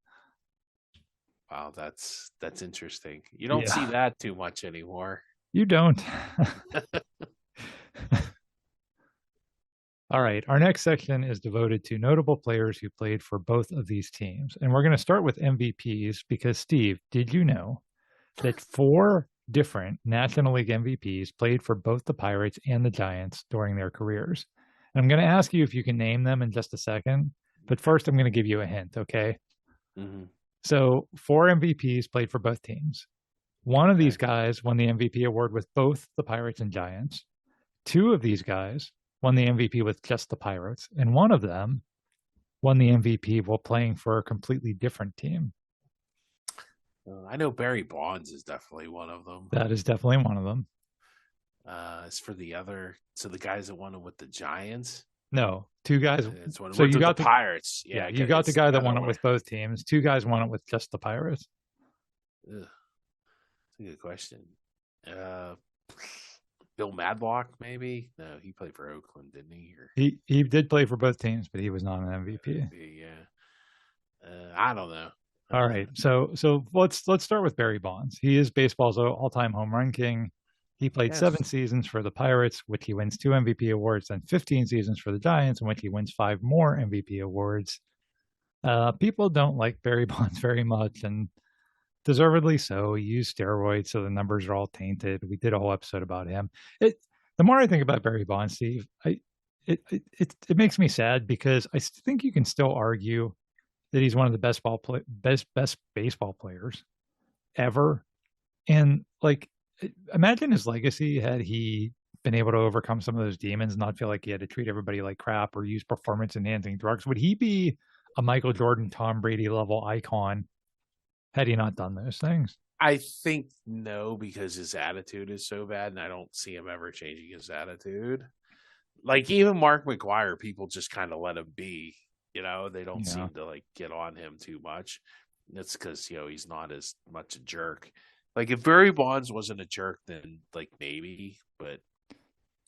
Wow, that's interesting. You don't see that too much anymore.
You don't. All right, our next section is devoted to notable players who played for both of these teams. And we're going to start with MVPs because, Steve, did you know that 4 different National League MVPs played for both the Pirates and the Giants during their careers? And I'm going to ask you if you can name them in just a second. But first, I'm going to give you a hint, okay?
Mm-hmm.
So 4 MVPs played for both teams. One of these guys won the MVP award with both the Pirates and Giants. 2 of these guys won the MVP with just the Pirates, and one of them won the MVP while playing for a completely different team.
I know Barry Bonds is definitely one of them.
That is definitely one of them.
As for the other, so the guys that won it with the Giants?
No, 2 guys.
So you got the Pirates.
Yeah, you got the guy that won it with both teams. 2 guys won it with just the Pirates.
Ugh. That's a good question. Bill Madlock, maybe? No, he played for Oakland, didn't he?
He did play for both teams, but he was not an MVP.
Yeah. I don't know.
All right, so let's start with Barry Bonds. He is baseball's all-time home run king. He played 7 seasons for the Pirates, which he wins 2 MVP awards, and 15 seasons for the Giants, in which he wins 5 more MVP awards. People don't like Barry Bonds very much, and deservedly so. He used steroids, so the numbers are all tainted. We did a whole episode about him. The more I think about Barry Bonds, Steve, it makes me sad because I think you can still argue that he's one of the best baseball players ever. And like, imagine his legacy had he been able to overcome some of those demons and not feel like he had to treat everybody like crap or use performance enhancing drugs. Would he be a Michael Jordan, Tom Brady level icon had he not done those things.
I think no, because his attitude is so bad, and I don't see him ever changing his attitude. Like even Mark McGwire, people just kind of let him be. They don't seem to like get on him too much. That's because he's not as much a jerk. Like if Barry Bonds wasn't a jerk, then like maybe, but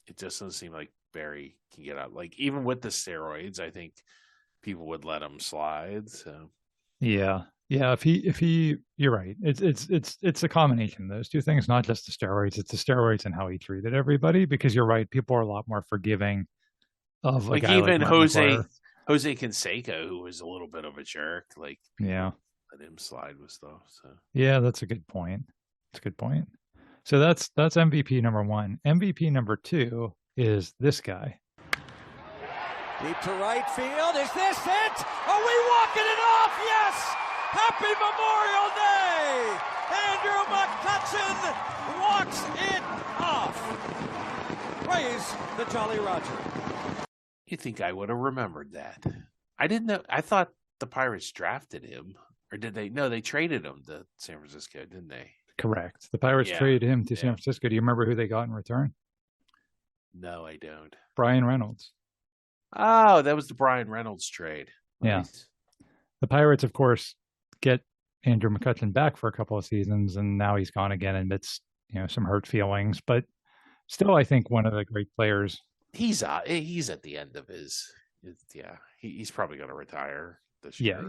it just doesn't seem like Barry can get out. Like even with the steroids, I think people would let him slide. So
yeah. If he, you're right. It's a combination of those two things, not just the steroids. It's the steroids and how he treated everybody. Because you're right, people are a lot more forgiving of a
like
guy like
even
Mark McGwire.
Jose Canseco, who was a little bit of a jerk, like
Yeah,
let him slide with stuff. So
yeah, that's a good point. That's a good point. So that's MVP number one. MVP number two is this guy.
Deep to right field. Is this it? Are we walking it off? Yes! Happy Memorial Day! Andrew McCutchen walks it off. Praise the Jolly Roger.
you think I would have remembered that? I didn't know. I thought the Pirates drafted him, or did they? No, they traded him to San Francisco, didn't they?
Correct. The Pirates traded him to San Francisco. Do you remember who they got in return?
No, I don't.
Brian Reynolds.
Oh, that was the Brian Reynolds trade.
Yeah. The Pirates, of course, get Andrew McCutchen back for a couple of seasons, and now he's gone again amidst some hurt feelings. But still, I think one of the great players.
He's at the end of his he's probably going to retire this year.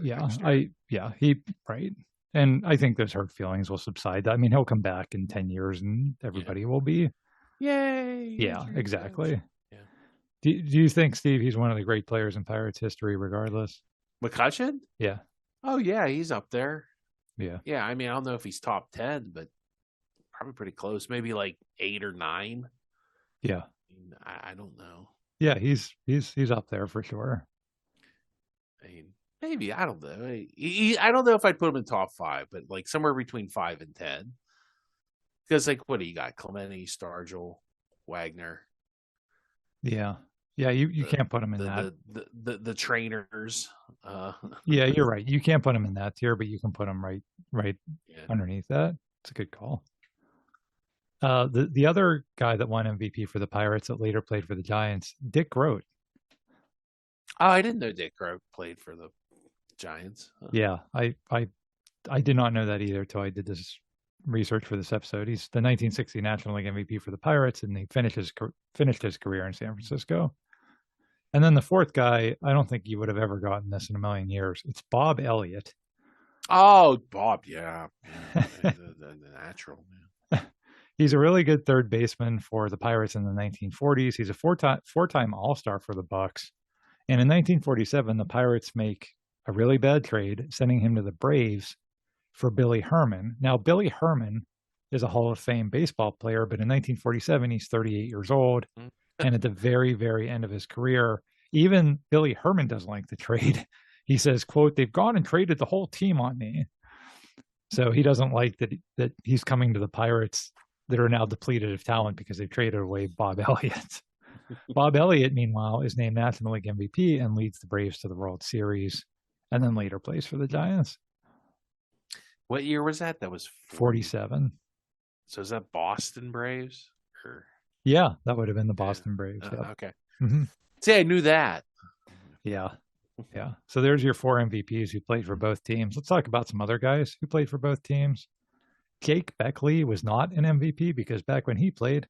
Right. And I think those hurt feelings will subside. I mean, he'll come back in 10 years and everybody will be.
Yay.
Yeah, exactly.
Yeah.
Do you think, Steve, he's one of the great players in Pirates history regardless?
McCutchen?
Yeah.
Oh, yeah, he's up there.
Yeah.
Yeah, I mean, I don't know if he's top 10, but probably pretty close. Maybe like 8 or 9.
Yeah.
I don't know.
Yeah, he's up there for sure.
I mean, maybe, I don't know. I don't know if I'd put him in top 5, but like somewhere between 5 and 10. Because like, what do you got? Clemente, Stargell, Wagner.
Yeah. Yeah, you can't put him in that.
The trainers.
Yeah, you're right. You can't put him in that tier, but you can put him right underneath that. It's a good call. The other guy that won MVP for the Pirates that later played for the Giants, Dick Groat.
Oh, I didn't know Dick Groat played for the Giants.
Yeah, I did not know that either till I did this research for this episode. He's the 1960 National League MVP for the Pirates, and he finished his career in San Francisco. And then the fourth guy, I don't think you would have ever gotten this in a million years. It's Bob Elliott.
Oh, Bob, yeah. the natural, man.
He's a really good third baseman for the Pirates in the 1940s. He's a four-time All-Star for the Bucks. And in 1947, the Pirates make a really bad trade, sending him to the Braves for Billy Herman. Now, Billy Herman is a Hall of Fame baseball player, but in 1947, he's 38 years old. And at the very, very end of his career, even Billy Herman doesn't like the trade. He says, quote, "They've gone and traded the whole team on me." So he doesn't like that he's coming to the Pirates that are now depleted of talent because they've traded away Bob Elliott. Bob Elliott, meanwhile, is named National League MVP and leads the Braves to the World Series, and then later plays for the Giants.
What year was that? That was
47.
So is that Boston Braves?
Yeah, that would have been the Boston Braves. Yep.
Okay.
Mm-hmm.
See, I knew that.
Yeah. Yeah. So there's your 4 MVPs who played for both teams. Let's talk about some other guys who played for both teams. Jake Beckley was not an MVP because back when he played,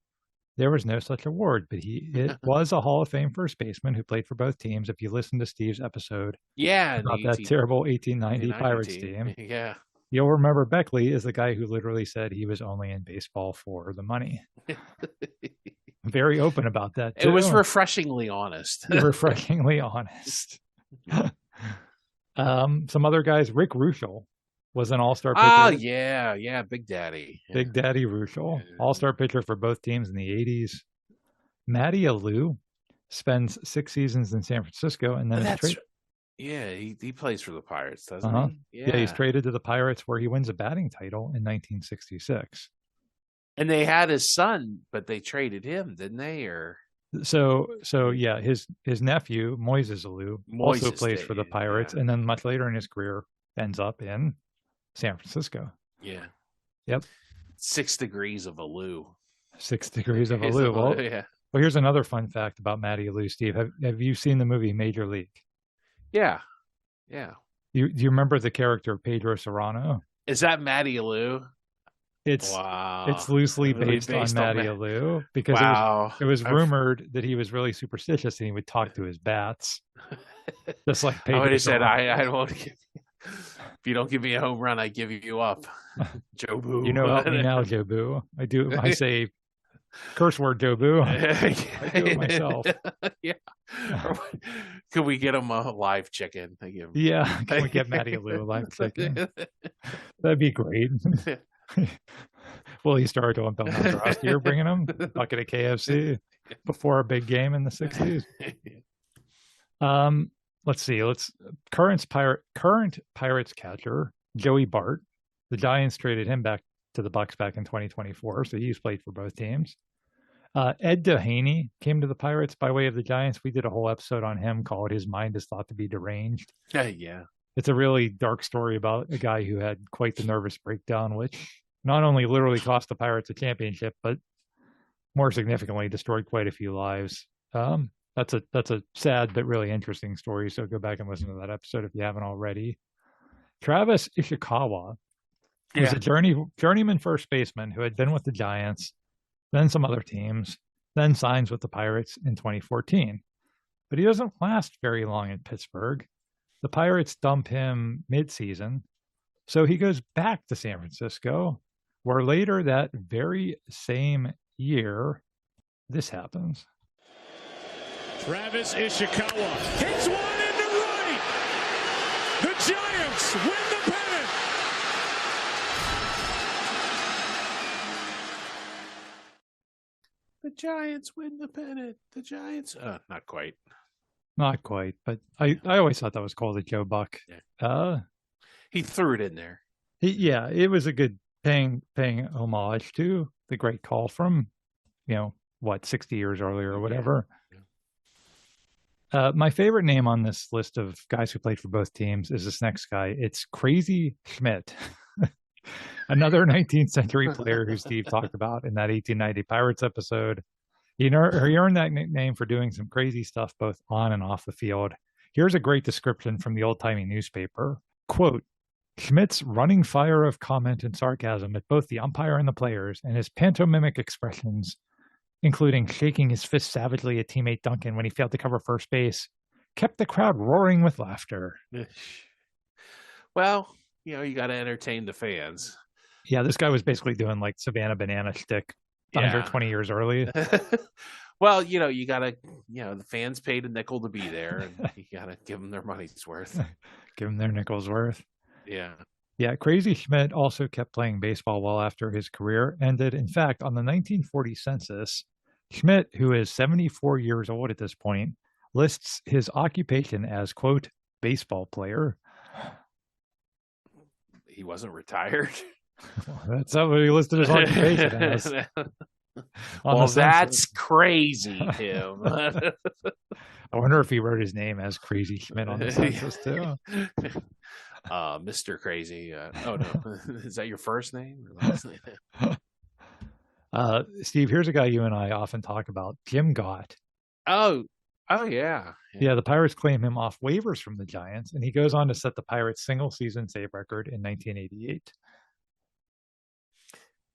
there was no such award, but it was a Hall of Fame first baseman who played for both teams. If you listen to Steve's episode about that terrible 1890 Pirates team, you'll remember Beckley is the guy who literally said he was only in baseball for the money. Very open about that, too.
It was refreshingly honest.
Refreshingly honest. Some other guys, Rick Ruschel was an all-star pitcher.
Oh, yeah, Big Daddy. Yeah.
Big Daddy Ruschel, all-star pitcher for both teams in the 80s. Matty Alou spends 6 seasons in San Francisco, and then
he plays for the Pirates, doesn't he?
Yeah, he's traded to the Pirates where he wins a batting title in 1966.
And they had his son, but they traded him, didn't they? Or
So yeah, his nephew Moises Alou also plays for the Pirates, and then much later in his career ends up in San Francisco.
Yeah.
Yep.
6 degrees of Alou.
6 degrees of Alou. Well,
yeah.
Well, here's another fun fact about Matty Alou, Steve. Have you seen the movie Major League?
Yeah.
Do you remember the character Pedro Serrano?
Is that Matty Alou?
It's loosely based on Matty Alou because it was rumored that he was really superstitious and he would talk to his bats, just like Pedro.
I would have said, "I won't give you. If you don't give me a home run, I give you up." Jobu.
Help me now, Jobu. I do. I say curse word, Jobu. I do it myself.
Yeah. Could we get him a live chicken?
Yeah. Can we get Matty Alou a live chicken? That'd be great. Will he start on Belmont last year, bringing him a bucket of KFC before a big game in the 60s? Let's see. Current Pirates catcher Joey Bart. The Giants traded him back to the Bucks back in 2024, so he's played for both teams. Ed Dehaney came to the Pirates by way of the Giants. We did a whole episode on him called "His Mind is Thought to Be Deranged."
Yeah.
It's a really dark story about a guy who had quite the nervous breakdown, which not only literally cost the Pirates a championship, but more significantly destroyed quite a few lives. That's a sad but really interesting story. So go back and listen to that episode if you haven't already. Travis Ishikawa was a journeyman first baseman who had been with the Giants, then some other teams, then signs with the Pirates in 2014. But he doesn't last very long in Pittsburgh. The Pirates dump him mid-season, so he goes back to San Francisco, where later that very same year, this happens.
Travis Ishikawa hits one into right. The Giants win the pennant.
The Giants win the pennant. The Giants, not quite.
Not quite, but I always thought that was called a Joe Buck.
Yeah. He threw it in there.
It was a good paying homage to the great call from, 60 years earlier or whatever. Yeah. My favorite name on this list of guys who played for both teams is this next guy. It's Crazy Schmidt, another 19th century player who Steve talked about in that 1890 Pirates episode. He earned that nickname for doing some crazy stuff both on and off the field. Here's a great description from the old-timey newspaper. Quote, Schmidt's running fire of comment and sarcasm at both the umpire and the players, and his pantomimic expressions, including shaking his fist savagely at teammate Duncan when he failed to cover first base, kept the crowd roaring with laughter.
Well, you got to entertain the fans.
Yeah, this guy was basically doing like Savannah Banana Stick 120 years early.
Well, you got to, the fans paid a nickel to be there, and you got to give them their money's worth.
Give them their nickel's worth.
Yeah.
Yeah, Crazy Schmidt also kept playing baseball well after his career ended. In fact, on the 1940 census, Schmidt, who is 74 years old at this point, lists his occupation as, quote, baseball player.
He wasn't retired.
That's not what he listed his occupation as.
Well, that's crazy, Tim.
I wonder if he wrote his name as Crazy Schmidt on the census, too.
Mr. Crazy. Oh, no. Is that your first name or last name?
Steve, here's a guy you and I often talk about, Jim Gott.
Oh, yeah.
Yeah, the Pirates claim him off waivers from the Giants, and he goes on to set the Pirates' single-season save record in 1988.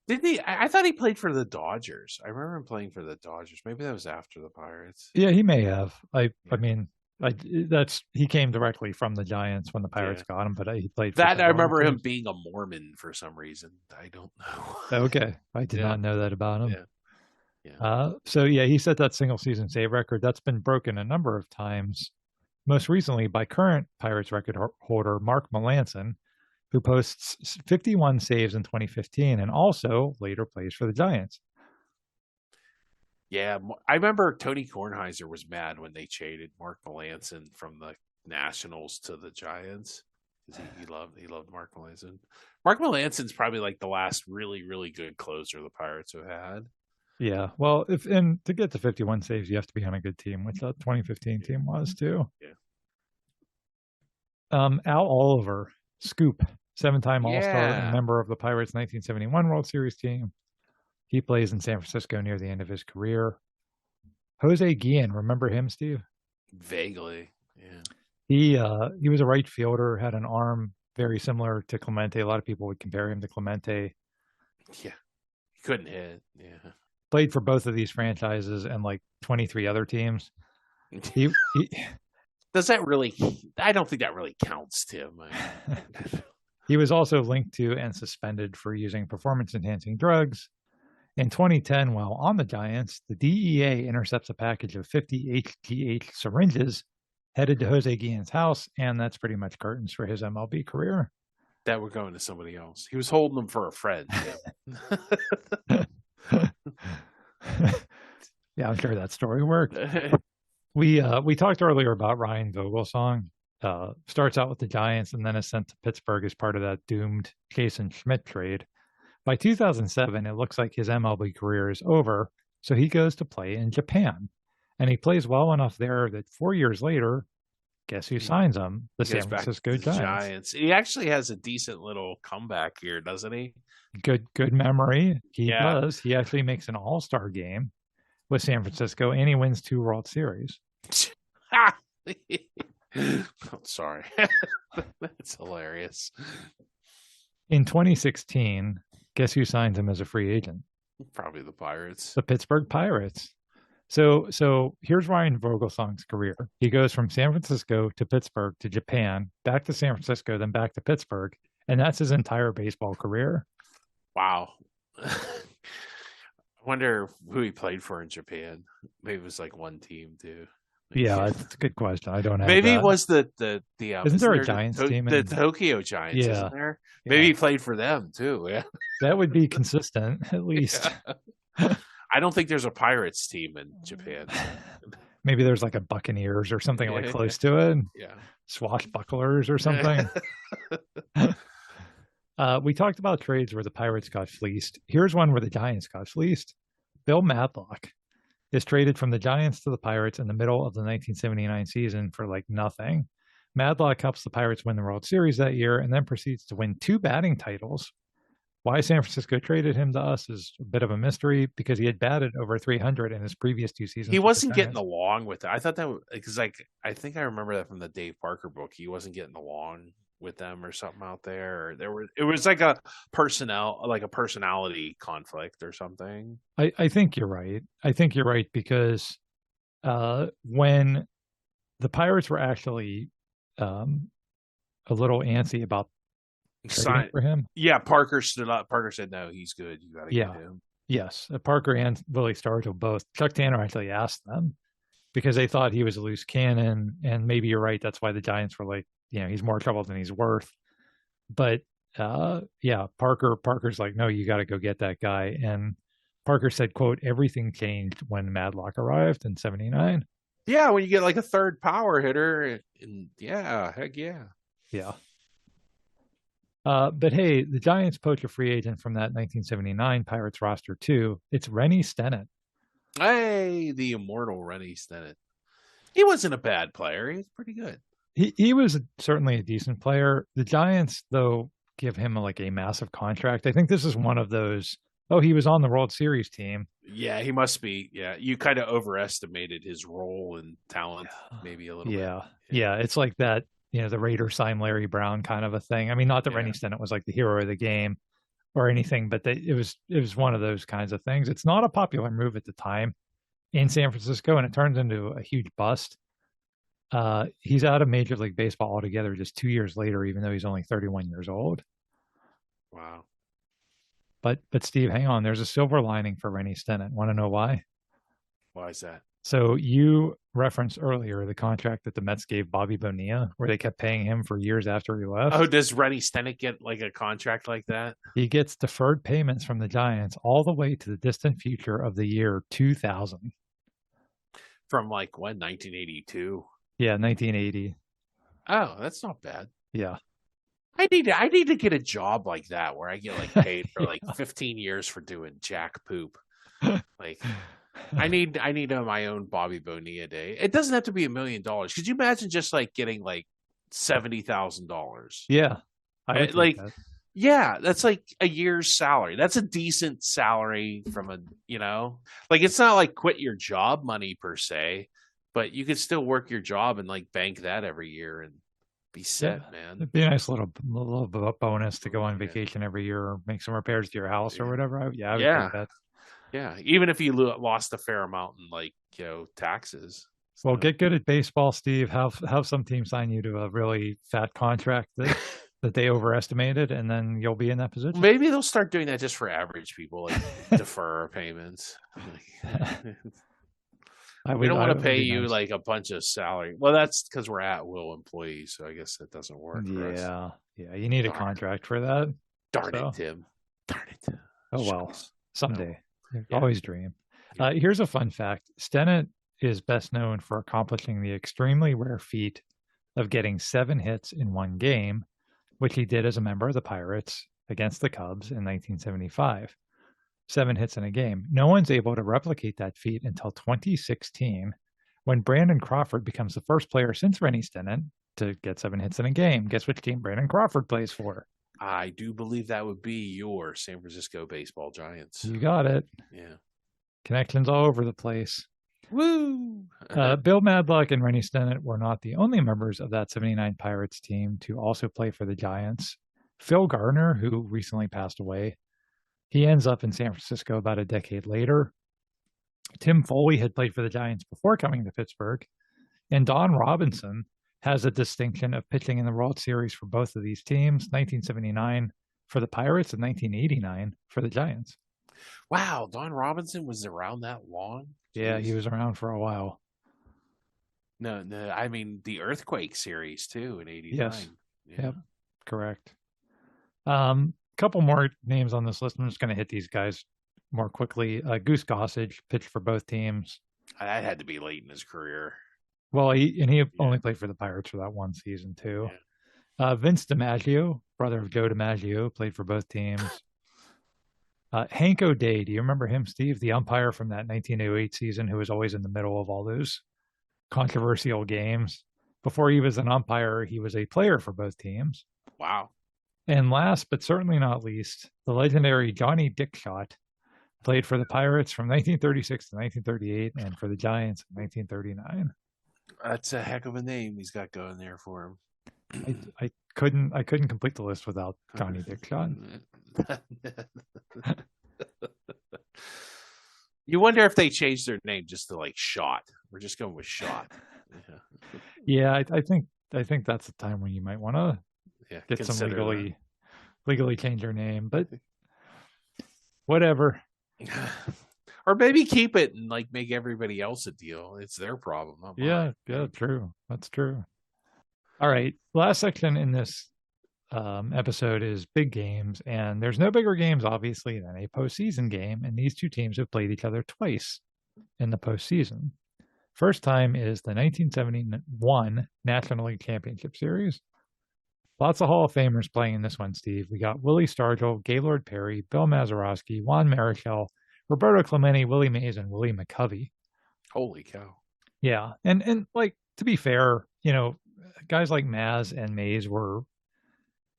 Didn't he? I thought he played for the Dodgers. I remember him playing for the Dodgers. Maybe that was after the Pirates.
Yeah, he may have. I mean, he came directly from the Giants when the Pirates got him, but he played for
that. I remember him being a Mormon for some reason. I don't know.
Okay, I did not know that about him.
Yeah.
He set that single season save record. That's been broken a number of times, most recently by current Pirates record holder Mark Melanson, who posts 51 saves in 2015 and also later plays for the Giants.
Yeah, I remember Tony Kornheiser was mad when they traded Mark Melanson from the Nationals to the Giants. He loved Mark Melanson. Mark Melanson's probably like the last really, really good closer the Pirates have had.
Yeah. Well, and to get to 51 saves, you have to be on a good team, which that 2015 team was too.
Yeah.
Al Oliver, Scoop, 7-time All-Star and
Yeah.
member of the Pirates 1971 World Series team. He plays in San Francisco near the end of his career. Jose Guillen, remember him, Steve?
Vaguely. Yeah.
He was a right fielder, had an arm very similar to Clemente. A lot of people would compare him to Clemente.
Yeah. He couldn't hit. Yeah.
Played for both of these franchises and like 23 other teams. He
Does that really? I don't think that really counts, Tim.
he was also linked to and suspended for using performance-enhancing drugs. In 2010, while on the Giants, the DEA intercepts a package of 50 HGH syringes headed to Jose Guillen's house, and that's pretty much curtains for his MLB career.
That we're going to somebody else. He was holding them for a friend.
Yeah, I'm sure that story worked. We talked earlier about Ryan Vogelsong. Starts out with the Giants and then is sent to Pittsburgh as part of that doomed Jason Schmidt trade. By 2007, it looks like his MLB career is over, so he goes to play in Japan. And he plays well enough there that 4 years later, guess who signs him? The San Francisco Giants.
He actually has a decent little comeback here, doesn't he?
Good memory. He does. He actually makes an all-star game with San Francisco, and he wins 2 World Series.
I'm sorry. That's hilarious.
In 2016, guess who signs him as a free agent?
Probably the Pirates.
The Pittsburgh Pirates. So here's Ryan Vogelsong's career. He goes from San Francisco to Pittsburgh to Japan, back to San Francisco, then back to Pittsburgh, and that's his entire baseball career.
Wow. I wonder who he played for in Japan. Maybe it was like one team too.
Yeah, that's a good question. I don't have
Maybe
that.
it was the
isn't there a Giants team?
The Tokyo Giants, isn't there? Maybe he played for them too. Yeah.
That would be consistent, at least.
Yeah. I don't think there's a Pirates team in Japan.
Maybe there's like a Buccaneers or something like close to it.
Yeah.
Swashbucklers or something. We talked about trades where the Pirates got fleeced. Here's one where the Giants got fleeced. Bill Madlock is traded from the Giants to the Pirates in the middle of the 1979 season for like nothing. Madlock helps the Pirates win the World Series that year and then proceeds to win 2 batting titles. Why San Francisco traded him to us is a bit of a mystery because he had batted over 300 in his previous 2 seasons.
He wasn't getting along with it. I thought that because I think I remember that from the Dave Parker book. He wasn't getting along with them or something out there. It was like a personality conflict or something.
I think you're right. I think you're right because when the Pirates were actually a little antsy about trading for him.
Yeah, Parker stood up. Parker said, "No, he's good. You got to get him."
Yes, Parker and Willie Stargell both. Chuck Tanner actually asked them because they thought he was a loose cannon, and maybe you're right. That's why the Giants were like, he's more trouble than he's worth. But Parker's like, no, you got to go get that guy. And Parker said, quote, everything changed when Madlock arrived in 79.
Yeah, when you get like a third power hitter, and heck yeah.
Yeah. But hey, the Giants poach a free agent from that 1979 Pirates roster too. It's Rennie Stennett.
Hey, the immortal Rennie Stennett. He wasn't a bad player. He was pretty good.
He was certainly a decent player. The Giants, though, give him a massive contract. I think this is one of those, he was on the World Series team.
Yeah, he must be. Yeah, you kind of overestimated his role and talent maybe a little bit.
Yeah, it's like that. The Raiders signed Larry Brown kind of a thing. I mean, not that Rennie Stennett was like the hero of the game or anything, but it was one of those kinds of things. It's not a popular move at the time in San Francisco, and it turns into a huge bust. He's out of Major League Baseball altogether just 2 years later, even though he's only 31 years old.
Wow.
But Steve, hang on. There's a silver lining for Rennie Stennett. Want to know why?
Why is that?
So you referenced earlier the contract that the Mets gave Bobby Bonilla, where they kept paying him for years after he left.
Oh, does Rennie Stennett get like a contract like that?
He gets deferred payments from the Giants all the way to the distant future of the year 2000.
From like when? 1982?
Yeah, 1980.
Oh, that's not bad.
Yeah.
I need to get a job like that where I get like paid for like 15 years for doing jack poop. Like, I need my own Bobby Bonilla day. It doesn't have to be $1 million. Could you imagine just like getting like $70,000?
Yeah, I would take
Like,
that.
yeah, that's like a year's salary. That's a decent salary from like it's not like quit your job money per se, but you could still work your job and like bank that every year and be set, man.
It'd be a nice little bonus to go on vacation every year or make some repairs to your house or whatever. I would take that.
Yeah, even if you lost a fair amount in like taxes.
Well, get good at baseball, Steve. Have some team sign you to a really fat contract that they overestimated, and then you'll be in that position.
Maybe they'll start doing that just for average people, like defer payments. We don't want to pay you like a bunch of salary. Well, that's because we're at-will employees, so I guess that doesn't work for us.
Yeah, you need a contract for that.
Darn it, Tim. Darn it.
Oh, well, someday. Always dream. Here's a fun fact. Stennett is best known for accomplishing the extremely rare feat of getting 7 hits in one game, which he did as a member of the Pirates against the Cubs in 1975. 7 hits in a game. No one's able to replicate that feat until 2016, when Brandon Crawford becomes the first player since Rennie Stennett to get 7 hits in a game. Guess which team Brandon Crawford plays for?
I do believe that would be your San Francisco Baseball Giants.
You got it.
Yeah.
Connections all over the place.
Woo!
Bill Madlock and Rennie Stennett were not the only members of that 79 Pirates team to also play for the Giants. Phil Garner, who recently passed away, he ends up in San Francisco about a decade later. Tim Foley had played for the Giants before coming to Pittsburgh. And Don Robinson has a distinction of pitching in the World Series for both of these teams, 1979 for the Pirates and 1989 for the Giants.
Wow, Don Robinson was around that long? Jeez.
Yeah, he was around for a while.
No, I mean the Earthquake series too in '89.
Yes, yep, correct. Couple more names on this list. I'm just going to hit these guys more quickly. Goose Gossage pitched for both teams.
That had to be late in his career.
Well, he only played for the Pirates for that one season too. Yeah. Vince DiMaggio, brother of Joe DiMaggio, played for both teams. Hank O'Day, do you remember him, Steve? The umpire from that 1908 season who was always in the middle of all those controversial games. Before he was an umpire, he was a player for both teams.
Wow.
And last, but certainly not least, the legendary Johnny Dickshot played for the Pirates from 1936 to 1938 and for the Giants in 1939.
That's a heck of a name he's got going there for him.
I couldn't complete the list without Johnny Dickshot.
You wonder if they changed their name just to like Shot. We're just going with Shot.
Yeah, I think that's the time when you might want to get some legally change your name, but whatever.
Or maybe keep it and like make everybody else a deal. It's their problem.
Yeah, true. That's true. All right. Last section in this episode is big games, and there's no bigger games, obviously, than a postseason game, and these two teams have played each other twice in the postseason. First time is the 1971 National League Championship Series. Lots of Hall of Famers playing in this one, Steve. We got Willie Stargell, Gaylord Perry, Bill Mazeroski, Juan Marichal, Roberto Clemente, Willie Mays, and Willie McCovey.
Holy cow.
Yeah. And like, to be fair, guys like Maz and Mays were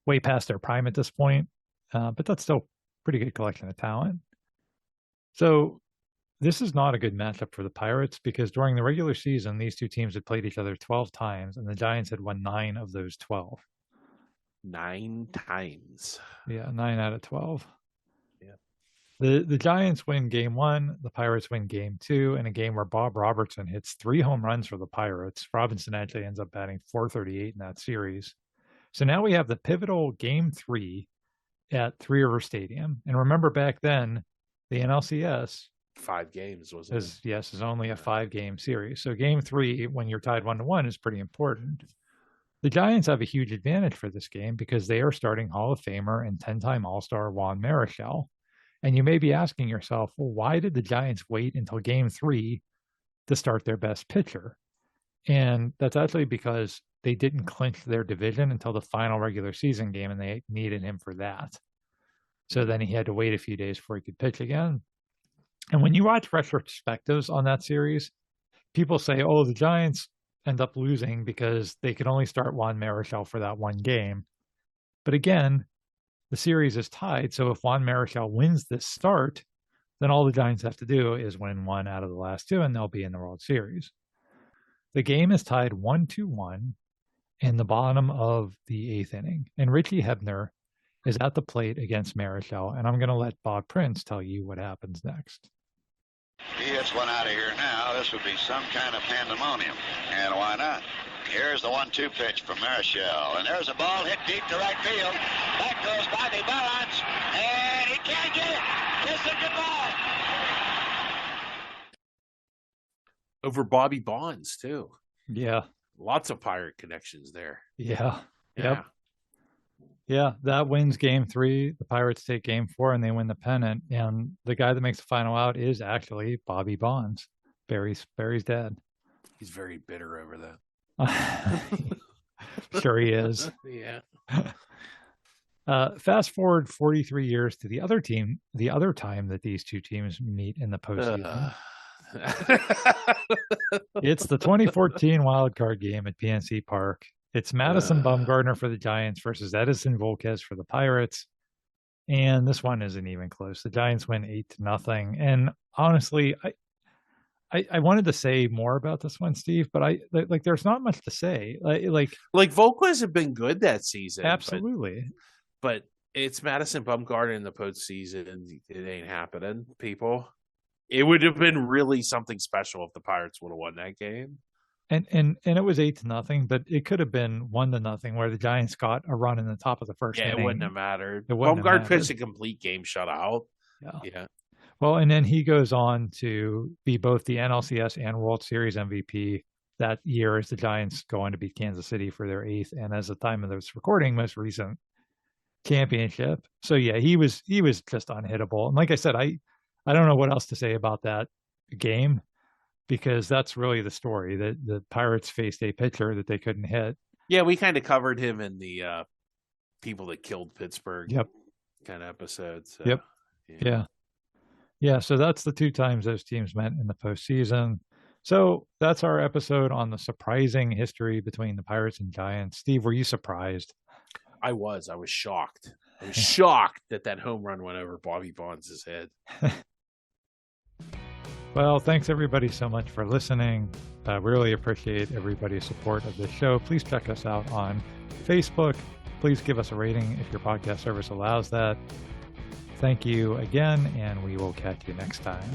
way past their prime at this point, but that's still pretty good collection of talent. So this is not a good matchup for the Pirates because during the regular season, these two teams had played each other 12 times, and the Giants had won 9 of those 12.
9 times.
Yeah, 9 out of 12.
Yeah.
The Giants win game 1, the Pirates win game 2, in a game where Bob Robertson hits 3 home runs for the Pirates. Robinson actually ends up batting .438 in that series. So now we have the pivotal game 3 at Three River Stadium. And remember back then, the NLCS
5 games, wasn't it?
Yes, is only a 5-game series. So game 3, when you're tied 1-1, is pretty important. The Giants have a huge advantage for this game because they are starting Hall of Famer and 10-time All-Star Juan Marichal. And you may be asking yourself, well, why did the Giants wait until game 3 to start their best pitcher? And that's actually because they didn't clinch their division until the final regular season game, and they needed him for that. So then he had to wait a few days before he could pitch again. And when you watch retrospectives on that series, people say, oh, the Giants end up losing because they could only start Juan Marichal for that one game. But again, the series is tied. So if Juan Marichal wins this start, then all the Giants have to do is win one out of the last two, and they'll be in the World Series. The game is tied 1-1 in the bottom of the 8th inning. And Richie Hebner is at the plate against Marichal. And I'm going to let Bob Prince tell you what happens next.
He hits one out of here now. This would be some kind of pandemonium. And why not? Here's the 1-2 pitch from Marichal. And there's a ball hit deep to right field. Back goes Bobby Bonds. And he can't get it. It's a good ball.
Over Bobby Bonds, too.
Yeah.
Lots of Pirate connections there.
Yeah.
Yeah.
Yep. Yeah, that wins game 3. The Pirates take game 4 and they win the pennant. And the guy that makes the final out is actually Bobby Bonds, Barry's dad.
He's very bitter over that.
Sure he is.
Yeah.
Fast forward 43 years to the other time that these two teams meet in the postseason. It's the 2014 wild card game at PNC Park. It's Madison Bumgarner for the Giants versus Edison Volquez for the Pirates. And this one isn't even close. The Giants win 8-0. And honestly, I wanted to say more about this one, Steve, but there's not much to say. Like
Volquez have been good that season.
Absolutely.
But it's Madison Bumgarner in the postseason. It ain't happening, people. It would have been really something special if the Pirates would have won that game.
And it was 8-0, but it could have been 1-0 where the Giants got a run in the top of the first inning.
It wouldn't have mattered. Bumgarner pitched a complete game shutout. Yeah.
Well, and then he goes on to be both the NLCS and World Series MVP that year as the Giants go on to beat Kansas City for their 8th and, as the time of this recording, most recent championship. So yeah, he was just unhittable. And like I said, I don't know what else to say about that game, because that's really the story, that the Pirates faced a pitcher that they couldn't hit.
Yeah, we kind of covered him in the people that killed Pittsburgh kind of episode. So,
Yeah. So that's the 2 times those teams met in the postseason. So that's our episode on the surprising history between the Pirates and Giants. Steve, were you surprised?
I was shocked. I was shocked that home run went over Bobby Bonds' head.
Well, thanks everybody so much for listening. Really appreciate everybody's support of this show. Please check us out on Facebook. Please give us a rating if your podcast service allows that. Thank you again, and we will catch you next time.